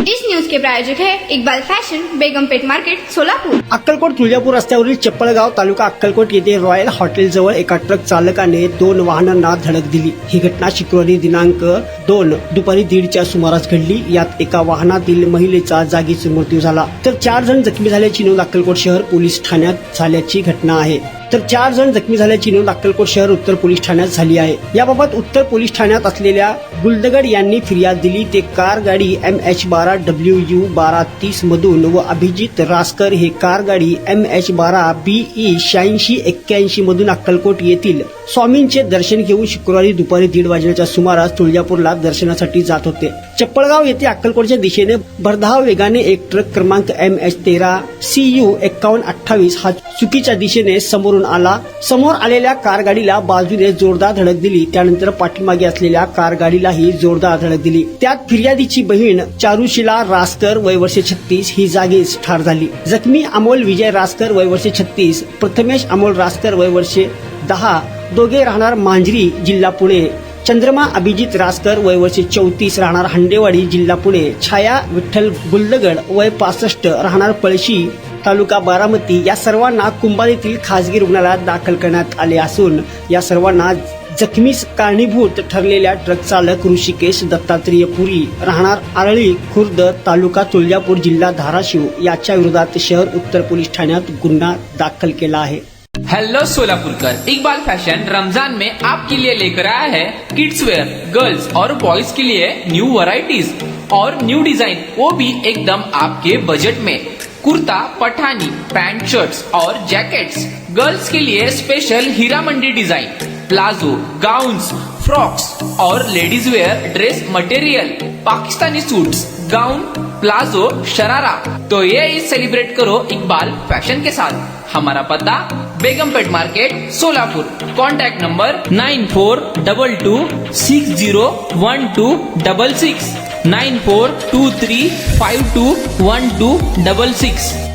इस news के प्रायोजक है Iqbal fashion, Begumpet market, Solapur. Akkalkot Tuljapur रस्त्यावरील चप्पळगाव तालुका अक्कलकोट येथे रॉयल हॉटेल जवळ एका ट्रक चालकाने 2 वाहनांना धडक दिली। ही घटना शुक्रवारी दिनांक 2 दुपारी 1:30च्या सुमारास घडली। यात एका वाहनातील महिलेचा जागीच मृत्यू झाला, तर 4 जण जखमी झाल्याची नोंद अक्कलकोट शहर पोलीस ठाण्यात झाल्याची घटना आहे। तर 4 जण जखमी झाल्याची नोंद अक्कलकोट शहर उत्तर पोलीस ठाण्यात झाली आहे। याबाबत उत्तर पोलीस ठाण्यात असलेल्या गुलदगड यांनी फिर्याद दिली। ते कार गाडी MH12WU 1230 मधून व अभिजित रासकर हे कार गाडी MH12BE 8681 मधून अक्कलकोट येथील स्वामींचे दर्शन घेऊन शुक्रवारी दुपारी 1:30 वाजण्याच्या सुमारास तुळजापूरला दर्शनासाठी जात होते। चप्पळगाव येथे अक्कलकोटच्या दिशेने भरधाव वेगाने एक ट्रक क्रमांक MH13CU 5128 हा चुकीच्या दिशेने समोरून आला। समोर आलेल्या कार गाडीला बाजूने जोरदार धडक दिली। त्यानंतर पाठीमागे असलेल्या कार गाडीलाही जोरदार धडक दिली। त्यात फिर्यादीची बहीण चारुशिला रासकर वय वर्षे 36 ही जागीच ठार झाली। जखमी अमोल विजय रासकर वय वर्षे 36, प्रथमेश अमोल रासकर वय वर्षे 10 दोघे राहणार मांजरी जिल्हा पुणे, चंद्रमा अभिजित रासकर वय वर्षे 34 राहणार हंडेवाडी जिल्हा पुणे, छाया विठ्ठल गुलदगड वय 65 राहणार पळशी तालुका बारामती या सर्वांना कुंभार येथील खासगी रुग्णालयात दाखल करण्यात आले असून या सर्वांना जखमीस कारणीभूत ठरलेल्या ट्रक चालक ऋषिकेश दत्तात्रेय पुरी राहणार आरळी खुर्द तालुका तुळजापूर जिल्हा धाराशिव याच्या विरोधात शहर उत्तर पोलीस ठाण्यात गुन्हा दाखल केला आहे। हेलो सोलापुरकर, इकबाल फैशन रमजान में आपके लिए लेकर आया है किड्स वेयर, गर्ल्स और बॉयज के लिए न्यू वैरायटीज और न्यू डिजाइन, वो भी एकदम आपके बजट में। कुर्ता, पठानी, पैंट, शर्ट्स और जैकेट्स, गर्ल्स के लिए special Heera Mandi design, palazzo, gowns, frocks और ladies wear dress material, Pakistani suits, gown, palazzo, sharara. तो ये ईद सेलिब्रेट करो इकबाल फैशन के साथ। हमारा पता Begumpet market, Solapur. Contact number 9422601266 9423521266।